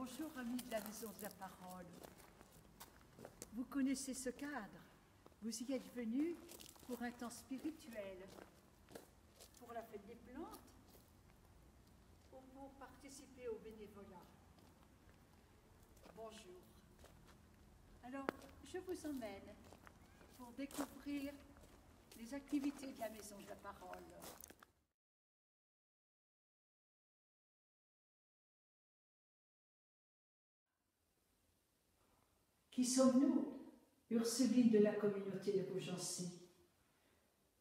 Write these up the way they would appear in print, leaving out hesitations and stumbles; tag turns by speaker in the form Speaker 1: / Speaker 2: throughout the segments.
Speaker 1: Bonjour amis de la Maison de la Parole. Vous connaissez ce cadre. Vous y êtes venus pour un temps spirituel, pour la fête des plantes ou pour participer au bénévolat. Bonjour. Alors, je vous emmène pour découvrir les activités de la Maison de la Parole. Qui sommes-nous, Ursuline de la communauté de Beaugency?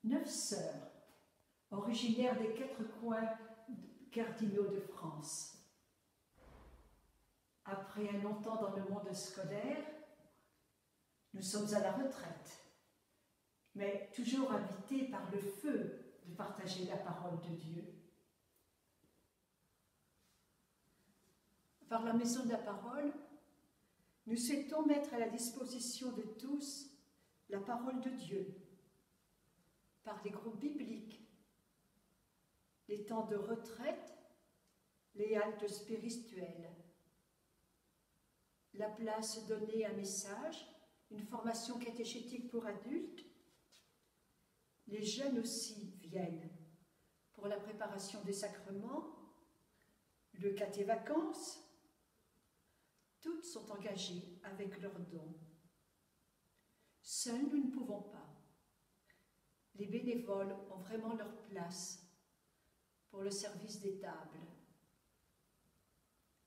Speaker 1: 9 sœurs, originaires des 4 coins cardinaux de France. Après un long temps dans le monde scolaire, nous sommes à la retraite, mais toujours habités par le feu de partager la parole de Dieu. Par la Maison de la Parole, nous souhaitons mettre à la disposition de tous la parole de Dieu, par les groupes bibliques, les temps de retraite, les haltes spirituelles, la place donnée à un message, une formation catéchétique pour adultes. Les jeunes aussi viennent pour la préparation des sacrements, le caté-vacances. Toutes sont engagées avec leurs dons. Seuls, nous ne pouvons pas. Les bénévoles ont vraiment leur place pour le service des tables,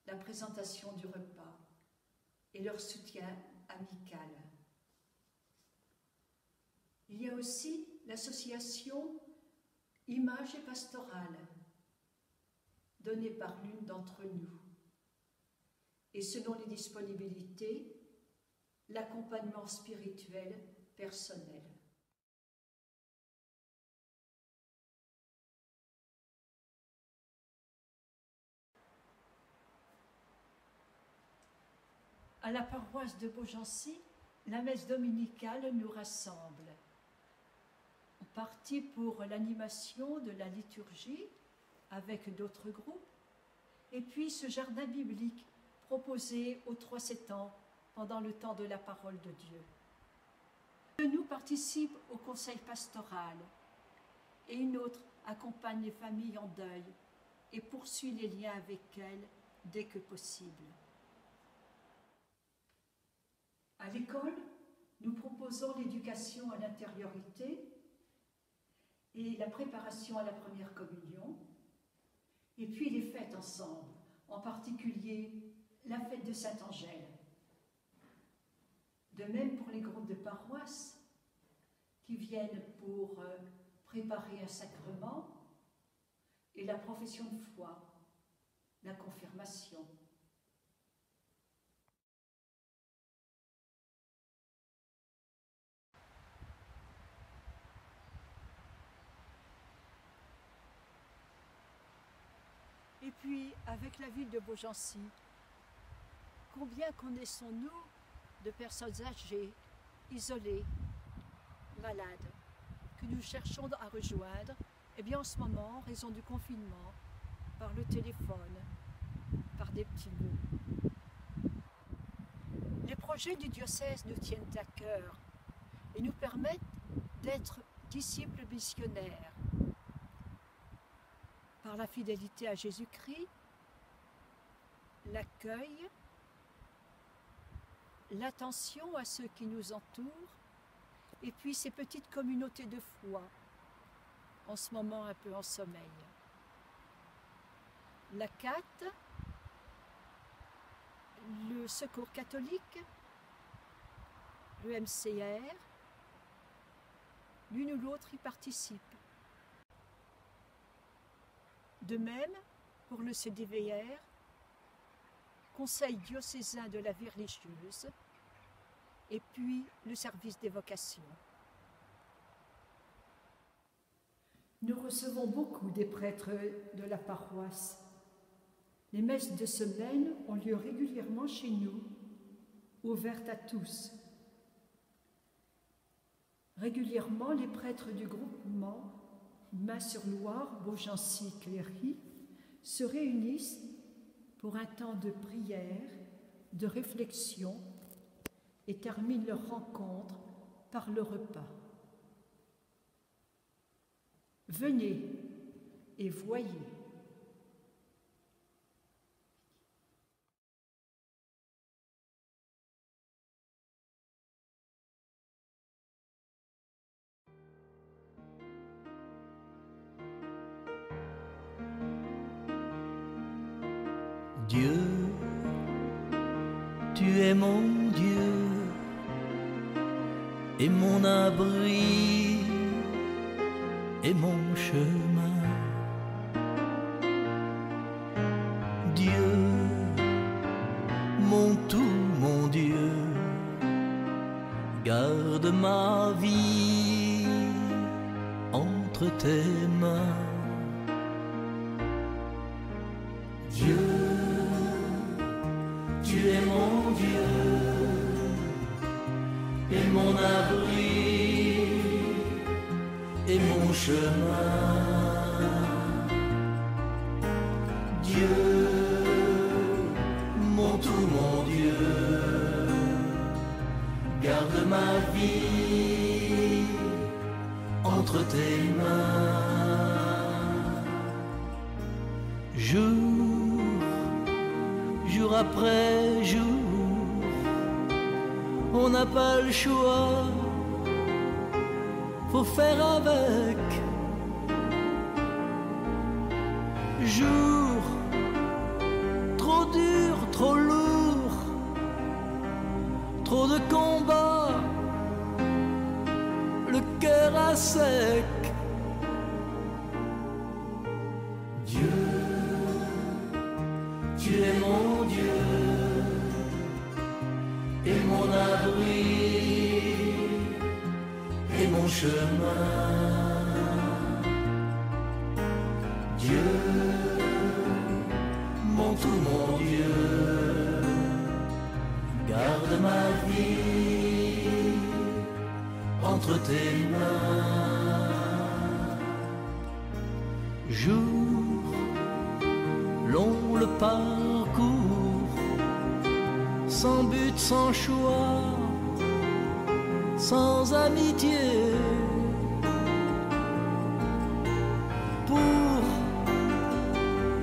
Speaker 1: la présentation du repas et leur soutien amical. Il y a aussi l'association Images et Pastorale, donnée par l'une d'entre nous. Et selon les disponibilités, l'accompagnement spirituel personnel. À la paroisse de Beaugency, la messe dominicale nous rassemble. On partit pour l'animation de la liturgie avec d'autres groupes, et puis ce jardin biblique proposé aux 3-7 ans pendant le temps de la parole de Dieu. Nous participent au conseil pastoral et une autre accompagne les familles en deuil et poursuit les liens avec elles dès que possible. À l'école, nous proposons l'éducation à l'intériorité et la préparation à la première communion, et puis les fêtes ensemble, en particulier la fête de Saint-Angèle. De même pour les groupes de paroisse qui viennent pour préparer un sacrement et la profession de foi, la confirmation. Et puis, avec la ville de Beaugency, combien connaissons-nous de personnes âgées, isolées, malades, que nous cherchons à rejoindre? Eh bien, en ce moment, en raison du confinement, par le téléphone, par des petits mots. Les projets du diocèse nous tiennent à cœur et nous permettent d'être disciples missionnaires. Par la fidélité à Jésus-Christ, l'accueil, l'attention à ceux qui nous entourent, et puis ces petites communautés de foi, en ce moment un peu en sommeil. La CAT, le Secours catholique, le MCR, l'une ou l'autre y participe. De même, pour le CDVR, Conseil diocésain de la vie religieuse, et puis le service des vocations. Nous recevons beaucoup des prêtres de la paroisse. Les messes de semaine ont lieu régulièrement chez nous, ouvertes à tous. Régulièrement, les prêtres du groupement Main-sur-Loire, Beaugency, Cléry se réunissent pour un temps de prière, de réflexion et terminent leur rencontre par le repas. Venez et voyez.
Speaker 2: Dieu, tu es mon Dieu et mon abri et mon chemin. Dieu, mon tout, mon Dieu, garde ma vie entre tes mains. Dieu, tu es mon Dieu et mon abri et mon chemin. Dieu, mon tout, mon Dieu, garde ma vie entre tes mains. Jour après jour, on n'a pas le choix, faut faire avec. Jour trop dur, trop lourd, trop de combats, le cœur à sec. Dieu, tu es mon Dieu et mon abri et mon chemin. Dieu, mon tout, mon Dieu, garde ma vie entre tes mains. Jour long le parcours, sans but, sans choix, sans amitié, pour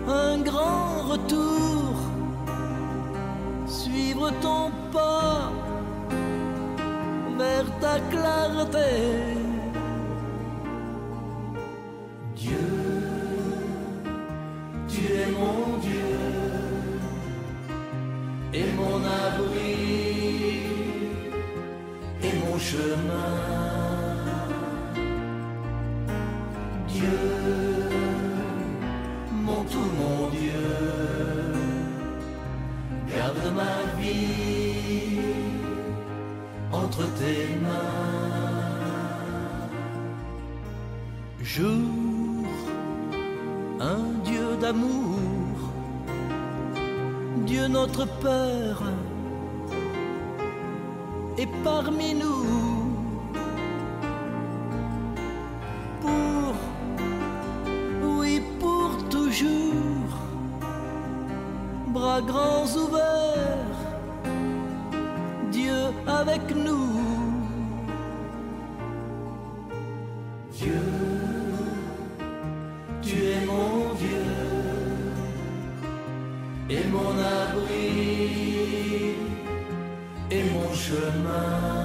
Speaker 2: un grand retour, suivre ton pas vers ta clarté. Dieu, tu es mon Dieu et mon abri et mon chemin. Dieu, mon tout, mon Dieu, garde ma vie entre tes mains. Jour, un Dieu d'amour, Dieu notre Père est parmi nous pour, oui, pour toujours, bras grands ouverts, Dieu avec nous. Dieu, tu es mon Dieu et mon abri et mon chemin.